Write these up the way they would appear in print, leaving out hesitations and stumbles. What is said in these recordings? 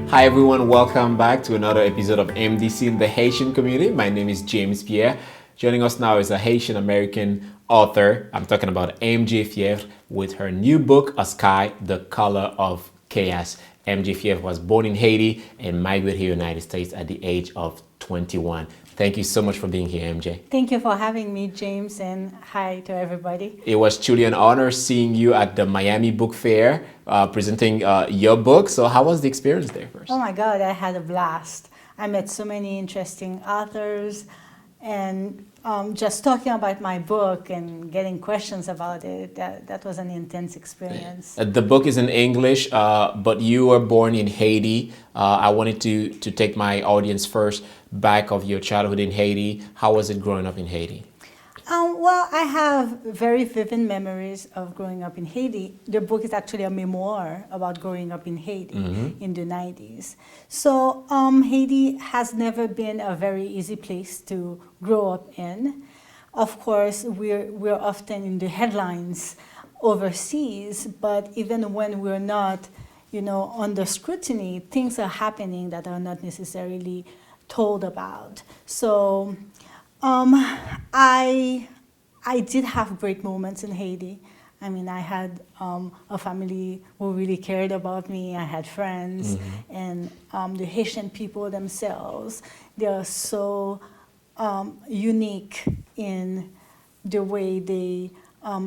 Hi everyone, welcome back to another episode of MDC in the Haitian Community. My name is James Pierre. Joining us now is a Haitian American author. I'm talking about MJ Fievre with her new book, A Sky, The Color of Chaos. MJ Fievre was born in Haiti and migrated here to the United States at the age of 21. Thank you so much for being here, MJ. Thank you for having me, James, and hi to everybody. It was truly an honor seeing you at the Miami Book Fair presenting your book. So how was the experience there first? Oh my God, I had a blast. I met so many interesting authors, and just talking about my book and getting questions about it, that was an intense experience. The book is in English, but you were born in Haiti. I wanted to take my audience first back of your childhood in Haiti. How was it growing up in Haiti? Well, I have very vivid memories of growing up in Haiti. The book is actually a memoir about growing up in Haiti in the 90s. So Haiti has never been a very easy place to grow up in. Of course, we're often in the headlines overseas, but even when we're not, under scrutiny, things are happening that are not necessarily told about. So I did have great moments in Haiti. I mean, I had a family who really cared about me. I had friends, and the Haitian people themselves, they are so unique in the way they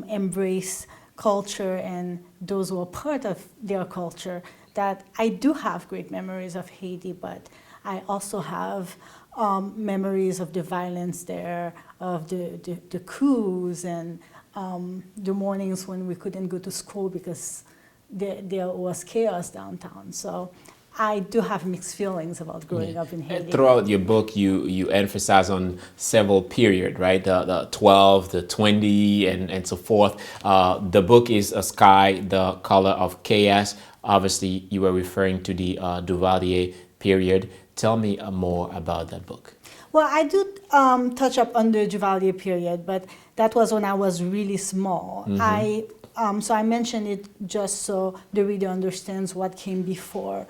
embrace culture and those who are part of their culture, that I do have great memories of Haiti, but I also have memories of the violence there, of the coups, and the mornings when we couldn't go to school because there was chaos downtown. So I do have mixed feelings about growing up in Haiti. Throughout your book, you emphasize on several periods, right? The 12, the 20, and so forth. The book is A Sky, The Color of Chaos. Obviously, you were referring to the Duvalier period. Tell me more about that book. Well, I do touch up on the Duvalier period, but that was when I was really small. So I mentioned it just so the reader understands what came before.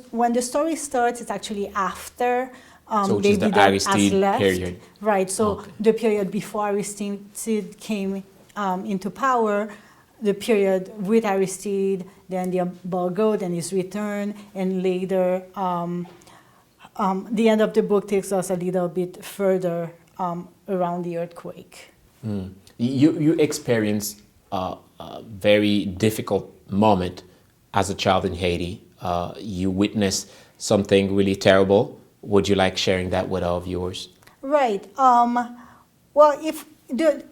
When the story starts, it's actually after so which is the Aristide period. Right, so the period before Aristide came into power, the period with Aristide, then the embargo, then his return, and later the end of the book takes us a little bit further around the earthquake. You experienced a very difficult moment as a child in Haiti. You witnessed something really terrible. Would you like sharing that with our viewers? Right. Well,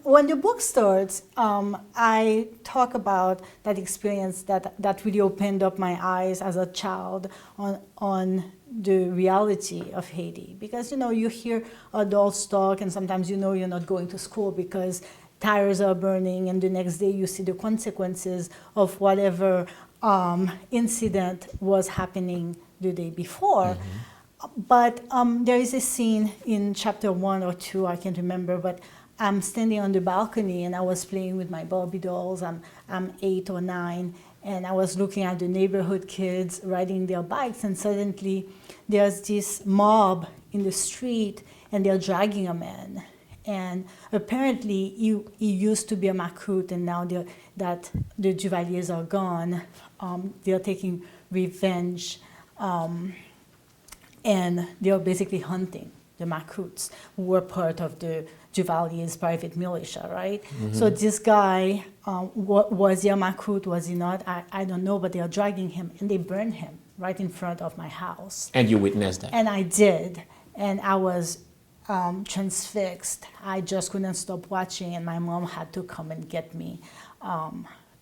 when the book starts, I talk about that experience that really opened up my eyes as a child on the reality of Haiti. Because, you hear adults talk, and sometimes you're not going to school because tires are burning, and the next day you see the consequences of whatever incident was happening the day before. But there is a scene in chapter 1 or 2, I can't remember, but I'm standing on the balcony and I was playing with my Barbie dolls. I'm 8 or 9, and I was looking at the neighborhood kids riding their bikes, and suddenly there's this mob in the street and they're dragging a man. And apparently he used to be a macoute, and now that the Duvaliers are gone, they're taking revenge, and they're basically hunting the macoutes who were part of the Duvalier's private militia, right? So this guy, was he a macoute, was he not? I don't know, but they are dragging him, and they burn him right in front of my house. And you witnessed that? And I did, and I was transfixed. I just couldn't stop watching, and my mom had to come and get me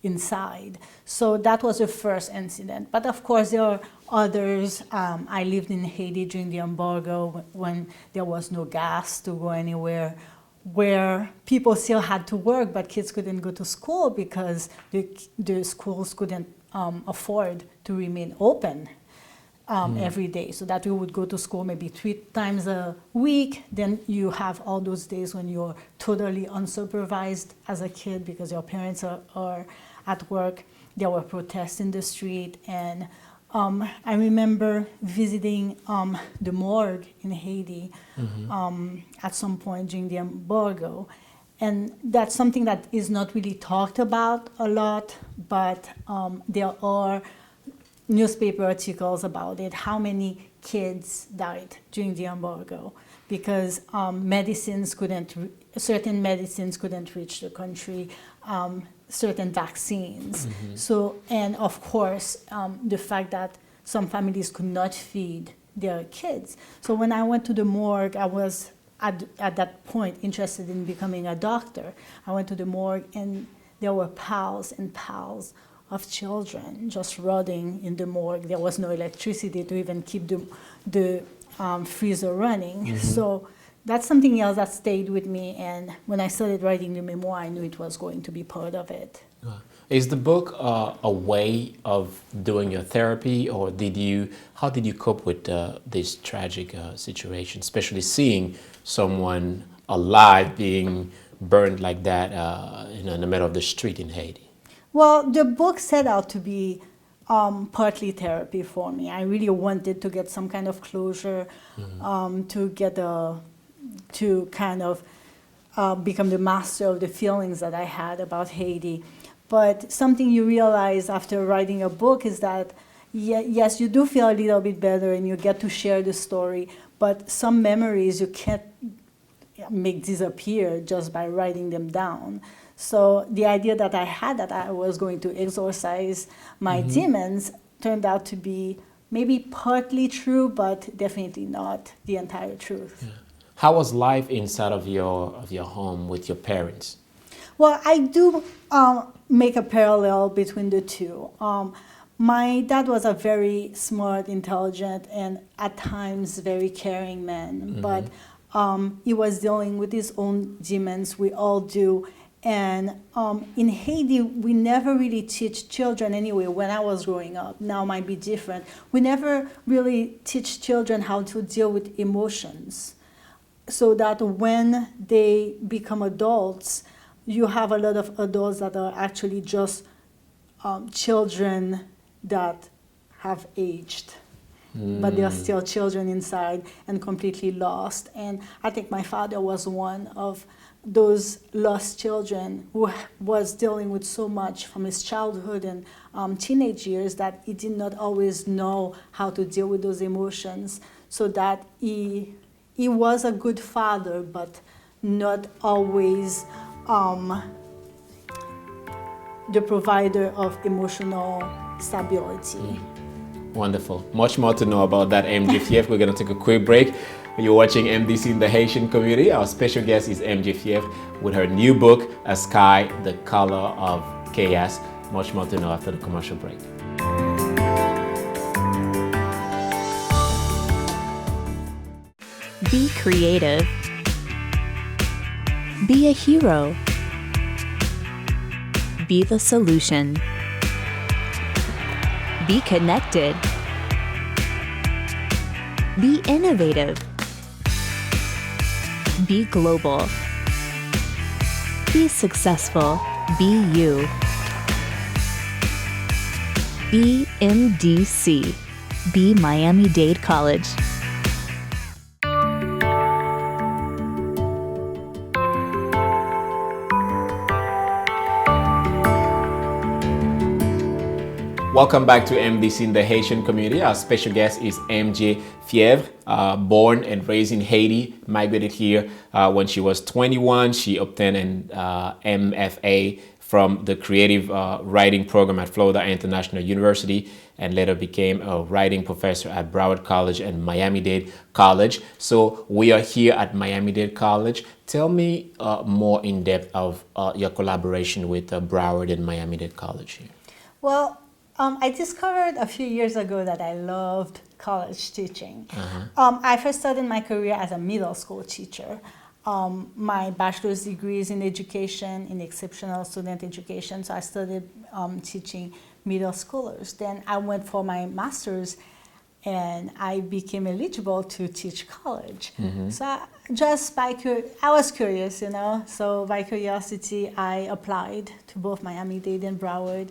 inside. So that was the first incident. But of course, there are others. I lived in Haiti during the embargo when there was no gas to go anywhere, where people still had to work, but kids couldn't go to school because the schools couldn't afford to remain open every day. So that we would go to school maybe 3 times a week. Then you have all those days when you're totally unsupervised as a kid because your parents are at work. There were protests in the street, and I remember visiting the morgue in Haiti at some point during the embargo. And that's something that is not really talked about a lot, but there are newspaper articles about it, how many kids died during the embargo because certain medicines couldn't reach the country, certain vaccines. So, and of course, the fact that some families could not feed their kids. So when I went to the morgue, I was at that point interested in becoming a doctor. I went to the morgue and there were piles and piles of children just rotting in the morgue. There was no electricity to even keep the freezer running. So that's something else that stayed with me. And when I started writing the memoir, I knew it was going to be part of it. Is the book a way of doing your therapy, or how did you cope with this tragic situation, especially seeing someone alive being burned like that in the middle of the street in Haiti? Well, the book set out to be partly therapy for me. I really wanted to get some kind of closure, to kind of become the master of the feelings that I had about Haiti. But something you realize after writing a book is that, yes, you do feel a little bit better and you get to share the story, but some memories you can't make disappear just by writing them down. So the idea that I had that I was going to exorcise my demons turned out to be maybe partly true, but definitely not the entire truth. Yeah. How was life inside of your home with your parents? Well, I do make a parallel between the two. My dad was a very smart, intelligent, and at times very caring man, but he was dealing with his own demons. We all do. And in Haiti, we never really teach children anyway. When I was growing up, now might be different. We never really teach children how to deal with emotions, so that when they become adults, you have a lot of adults that are actually just children that have aged, but they are still children inside and completely lost. And I think my father was one of those lost children who was dealing with so much from his childhood and teenage years that he did not always know how to deal with those emotions, so that he was a good father, but not always the provider of emotional stability. Wonderful. Much more to know about that, MJ Fievre. We're going to take a quick break. You're watching MDC in the Haitian Community. Our special guest is MJ Fievre with her new book, A Sky, the Color of Chaos. Much more to know after the commercial break. Be creative. Be a hero. Be the solution. Be connected. Be innovative. Be global. Be successful. Be you. Be MDC. Be Miami-Dade College. Welcome back to MDC in the Haitian Community. Our special guest is MJ Fievre, born and raised in Haiti, migrated here when she was 21. She obtained an MFA from the Creative Writing Program at Florida International University, and later became a writing professor at Broward College and Miami-Dade College. So we are here at Miami-Dade College. Tell me more in depth of your collaboration with Broward and Miami-Dade College here. Well, I discovered a few years ago that I loved college teaching. I first started my career as a middle school teacher. My bachelor's degree is in education, in exceptional student education, so I started teaching middle schoolers. Then I went for my master's and I became eligible to teach college. So I was curious, so by curiosity, I applied to both Miami-Dade and Broward.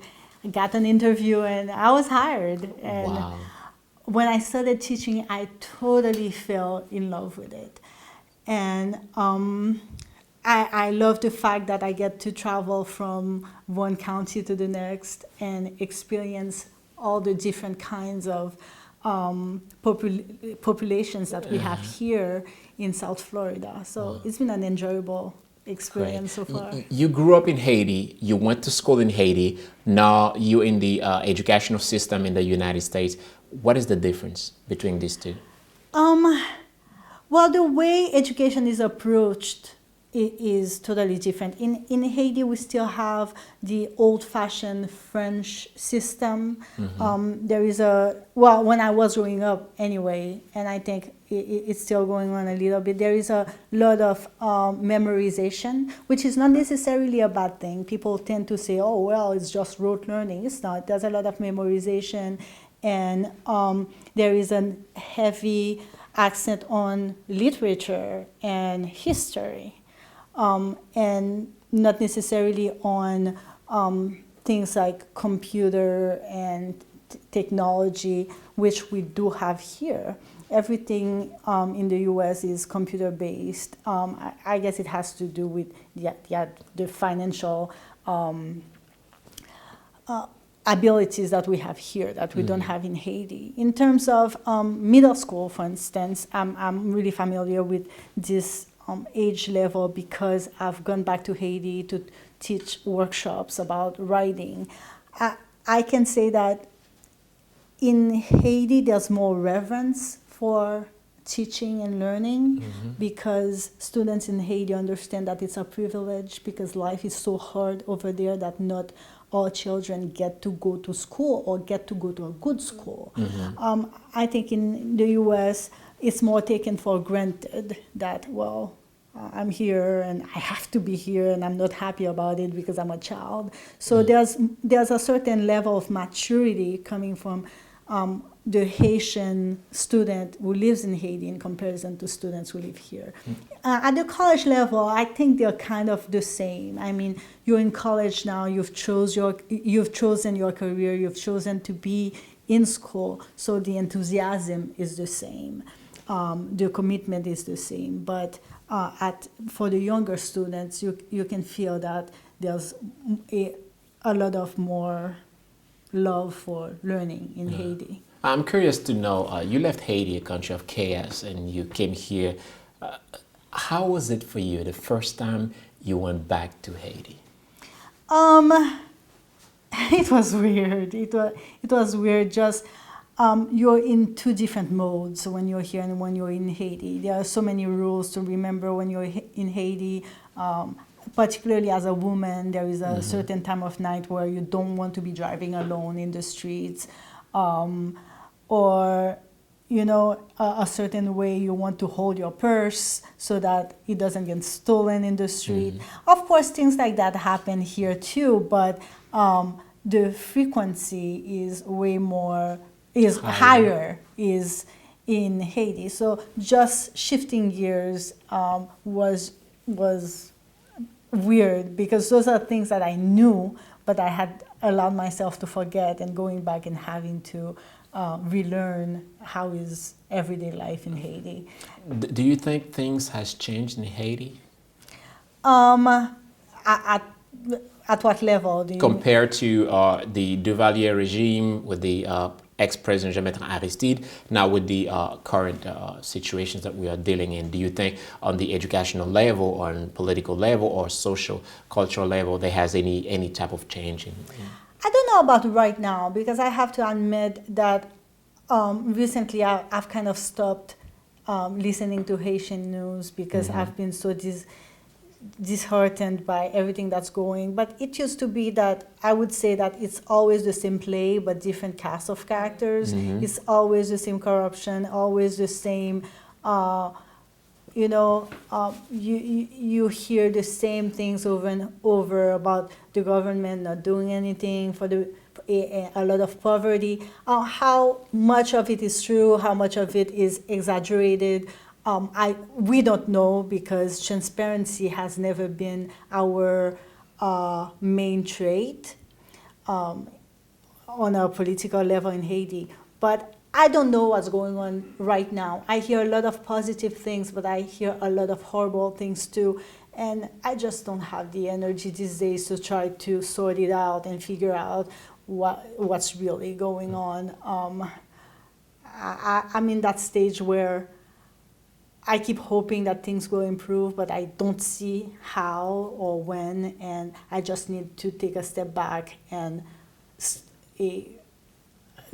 got an interview, and I was hired. And Wow. when I started teaching, I totally fell in love with it. And I love the fact that I get to travel from one county to the next and experience all the different kinds of populations that we have here in South Florida. So it's been an enjoyable experience so far. You grew up in Haiti. You went to school in Haiti. Now you're in the educational system in the United States. What is the difference between these two? Well, the way education is approached is totally different. In Haiti, we still have the old-fashioned French system. There is well, when I was growing up anyway, and I think it's still going on a little bit, there is a lot of memorization, which is not necessarily a bad thing. People tend to say, oh, well, it's just rote learning. It's not. There's a lot of memorization, and there is a heavy accent on literature and history. And not necessarily on things like computer and technology, which we do have here. Everything in the U.S. is computer-based. I guess it has to do with the financial abilities that we have here that we don't have in Haiti. In terms of middle school, for instance, I'm really familiar with this age level because I've gone back to Haiti to teach workshops about writing. I can say that in Haiti there's more reverence for teaching and learning because students in Haiti understand that it's a privilege because life is so hard over there that not all children get to go to school or get to go to a good school. I think in the U.S. it's more taken for granted that, well, I'm here and I have to be here and I'm not happy about it because I'm a child. So there's a certain level of maturity coming from the Haitian student who lives in Haiti in comparison to students who live here. At the college level, I think they're kind of the same. I mean, you're in college now, you've chosen your career, you've chosen to be in school, so the enthusiasm is the same. The commitment is the same, but for the younger students, you can feel that there's a lot of more love for learning in Haiti. I'm curious to know, you left Haiti, a country of chaos, and you came here. How was it for you the first time you went back to Haiti? It was weird. It was weird. Just you're in two different modes when you're here and when you're in Haiti. There are so many rules to remember when you're in Haiti. Particularly as a woman, there is a certain time of night where you don't want to be driving alone in the streets, or a certain way you want to hold your purse so that it doesn't get stolen in the street. Of course, things like that happen here too, but the frequency is higher in Haiti. So just shifting gears was weird because those are things that I knew, but I had allowed myself to forget, and going back and having to relearn how is everyday life in Haiti. Do you think things has changed in Haiti? At what level do you compared to the Duvalier regime with the ex-president Jean-Bertrand Aristide, now with the current situations that we are dealing in? Do you think on the educational level, on political level, or social, cultural level, there has any type of change in? I don't know about right now, because I have to admit that recently I've kind of stopped listening to Haitian news because I've been so disheartened by everything that's going. But it used to be that I would say that it's always the same play but different cast of characters. It's always the same corruption, always the same you hear the same things over and over about the government not doing anything for a lot of poverty. How much of it is true, how much of it is exaggerated, we don't know, because transparency has never been our main trait. on a political level in Haiti. But I don't know what's going on right now. I hear a lot of positive things, but I hear a lot of horrible things too. And I just don't have the energy these days to try to sort it out and figure out what's really going on. I'm in that stage where I keep hoping that things will improve, but I don't see how or when, and I just need to take a step back and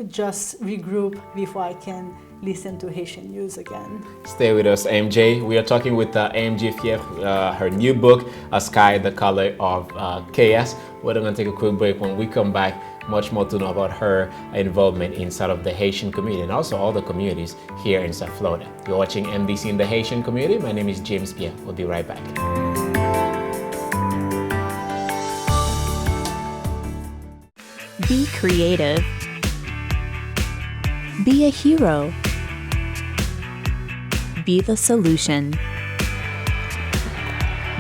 just regroup before I can listen to Haitian news again. Stay with us, MJ. We are talking with MJ Fievre, her new book, A Sky, the Color of Chaos. We're going to take a quick break. When we come back, much more to know about her involvement inside of the Haitian community and also all the communities here in South Florida. You're watching MDC in the Haitian community. My name is James Pierre. We'll be right back. Be creative. Be a hero. Be the solution.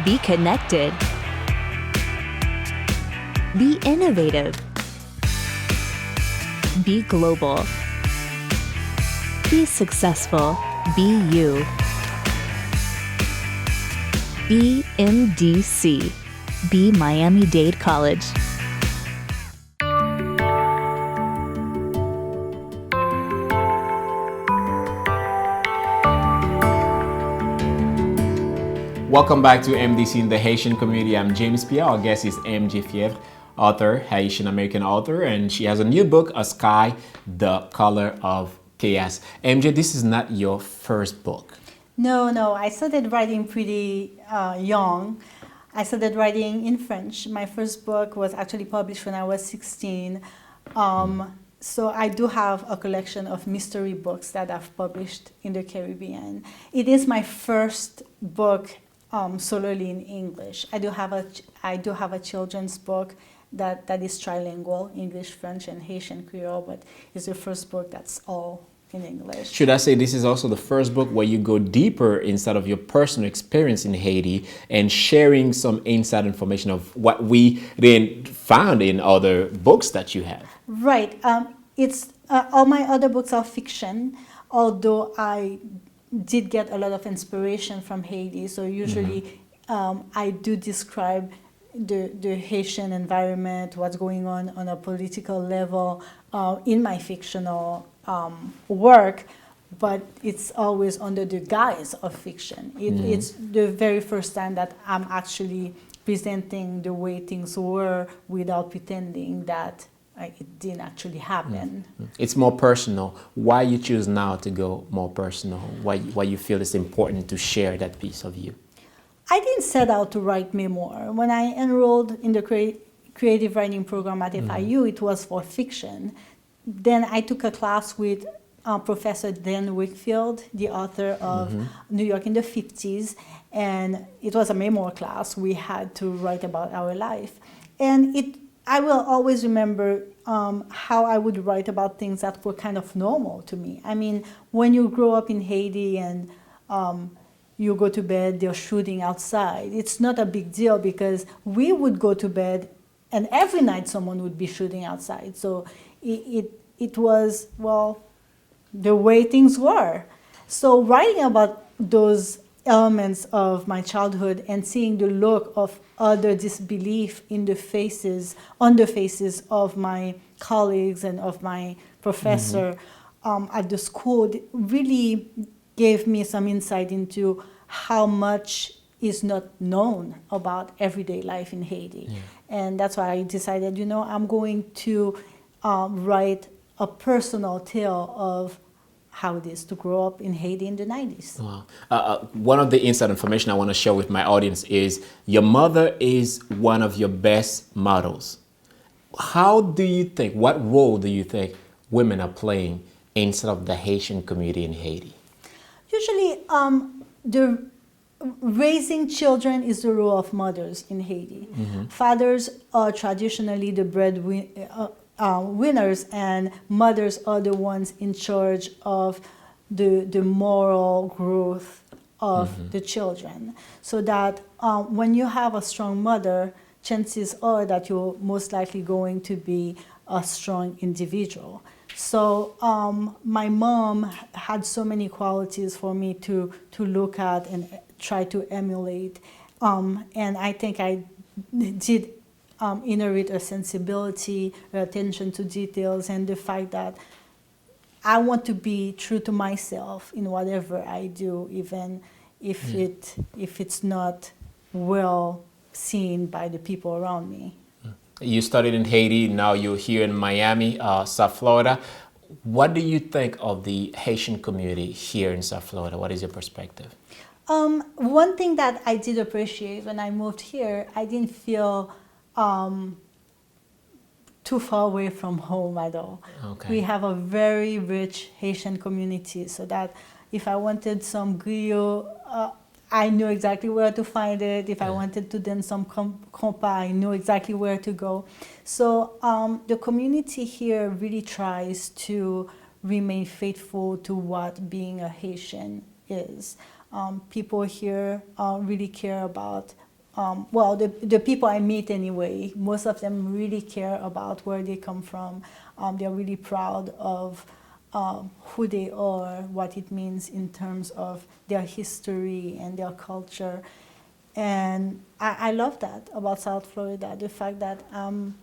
Be connected. Be innovative. Be global. Be successful. Be you. Be MDC. Be Miami-Dade College. Welcome back to MDC in the Haitian community. I'm James Pierre. Our guest is MJ Fievre, author, Haitian American author, and she has a new book, A Sky, the Color of Chaos. MJ, this is not your first book. No, I started writing pretty young. I started writing in French. My first book was actually published when I was 16. So I do have a collection of mystery books that I've published in the Caribbean. It is my first book solely in English. I do have a children's book that is trilingual, English, French, and Haitian Creole, but it's the first book that's all in English. Should I say this is also the first book where you go deeper inside of your personal experience in Haiti and sharing some inside information of what we didn't find in other books that you have? Right. It's all my other books are fiction, although I did get a lot of inspiration from Haiti. So usually I do describe the Haitian environment, what's going on a political level in my fictional work, but it's always under the guise of fiction. It's the very first time that I'm actually presenting the way things were without pretending that it didn't actually happen. It's more personal. Why you choose now to go more personal? Why you feel it's important to share that piece of you? I didn't set out to write memoir. When I enrolled in the creative writing program at FIU, it was for fiction. Then I took a class with Professor Dan Wakefield, the author of New York in the 50s, and it was a memoir class. We had to write about our life. And I will always remember how I would write about things that were kind of normal to me. I mean, when you grow up in Haiti and you go to bed, they're shooting outside, it's not a big deal because we would go to bed and every night someone would be shooting outside. So it was, well, the way things were. So writing about those elements of my childhood and seeing the look of utter disbelief on the faces of my colleagues and of my professor at the school really gave me some insight into how much is not known about everyday life in Haiti. Yeah. And that's why I decided, I'm going to write a personal tale of how it is to grow up in Haiti in the 90s. Wow. One of the inside information I want to share with my audience is your mother is one of your best models. What role do you think women are playing inside of the Haitian community in Haiti? Usually, raising children is the role of mothers in Haiti. Fathers are traditionally the winners, and mothers are the ones in charge of the moral growth of the children. So that when you have a strong mother, chances are that you're most likely going to be a strong individual. So my mom had so many qualities for me to look at and try to emulate. And I think I did inherit a sensibility, attention to details, and the fact that I want to be true to myself in whatever I do, even if it's not well seen by the people around me. You studied in Haiti, now you're here in Miami, South Florida. What do you think of the Haitian community here in South Florida? What is your perspective? One thing that I did appreciate when I moved here, I didn't feel too far away from home at all. Okay. We have a very rich Haitian community, so that if I wanted some griot, I knew exactly where to find it. If I wanted to dance some compas, I knew exactly where to go. So the community here really tries to remain faithful to what being a Haitian is. People here really care about, the people I meet anyway, most of them really care about where they come from. They're really proud of who they are, what it means in terms of their history and their culture. And I love that about South Florida, the fact that I'm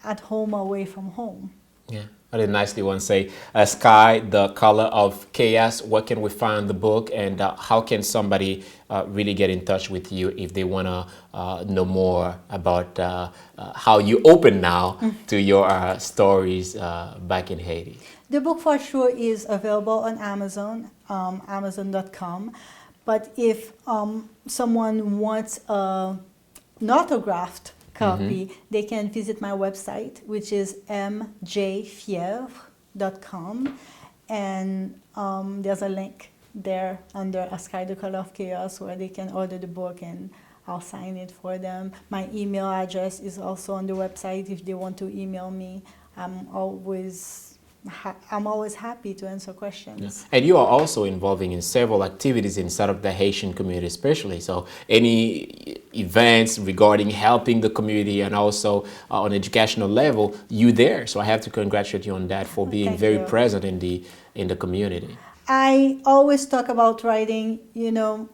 at home away from home. Yeah, I did nicely once say, Sky, the color of chaos. Where can we find the book, and how can somebody really get in touch with you if they want to know more about how you open now to your stories back in Haiti? The book for sure is available on Amazon, Amazon.com. But if someone wants an autographed copy, they can visit my website, which is mjfievre.com. And there's a link there under A Sky, the Color of Chaos, where they can order the book and I'll sign it for them. My email address is also on the website if they want to email me. I'm always happy to answer questions. Yeah. And you are also involving in several activities inside of the Haitian community especially. So any events regarding helping the community and also on educational level, you there. So I have to congratulate you on that for being Thank very you. present in the community. I always talk about writing, you know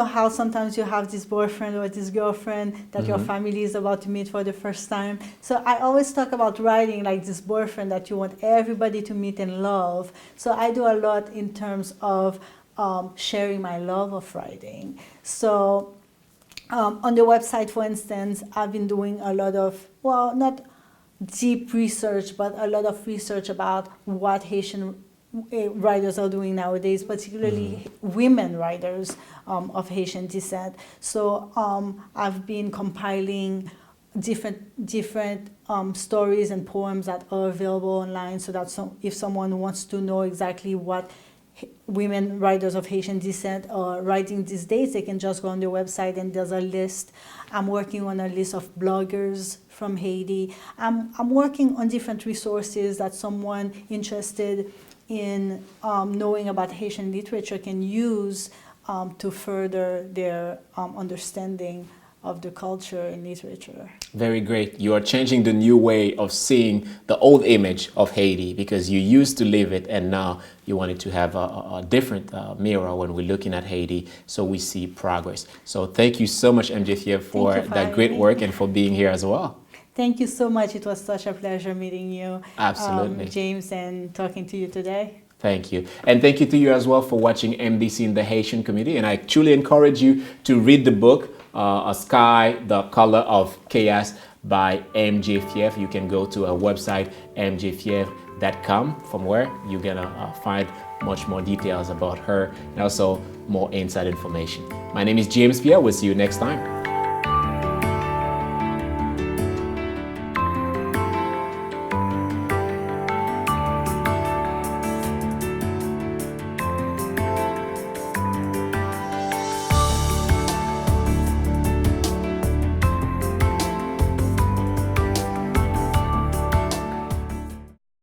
how sometimes you have this boyfriend or this girlfriend that your family is about to meet for the first time. So I always talk about writing like this boyfriend that you want everybody to meet and love. So I do a lot in terms of sharing my love of writing. So on the website, for instance, I've been doing a lot of, well, not deep research, but a lot of research about what Haitian writers are doing nowadays, particularly women writers of Haitian descent. So I've been compiling different stories and poems that are available online, so that if someone wants to know exactly what women writers of Haitian descent are writing these days, they can just go on the website and there's a list. I'm working on a list of bloggers from Haiti. I'm working on different resources that someone interested in knowing about Haitian literature can use to further their understanding of the culture and literature. Very great. You are changing the new way of seeing the old image of Haiti because you used to live it and now you wanted to have a different mirror when we're looking at Haiti so we see progress. So thank you so much, MJ Fievre, for that great work and for being here as well. Thank you so much. It was such a pleasure meeting you, Absolutely. James, and talking to you today. Thank you. And thank you to you as well for watching MDC in the Haitian community. And I truly encourage you to read the book, A Sky, the Color of Chaos by MJ Fievre. You can go to our website, mjfievre.com, from where you're going to find much more details about her and also more inside information. My name is James Pierre. We'll see you next time.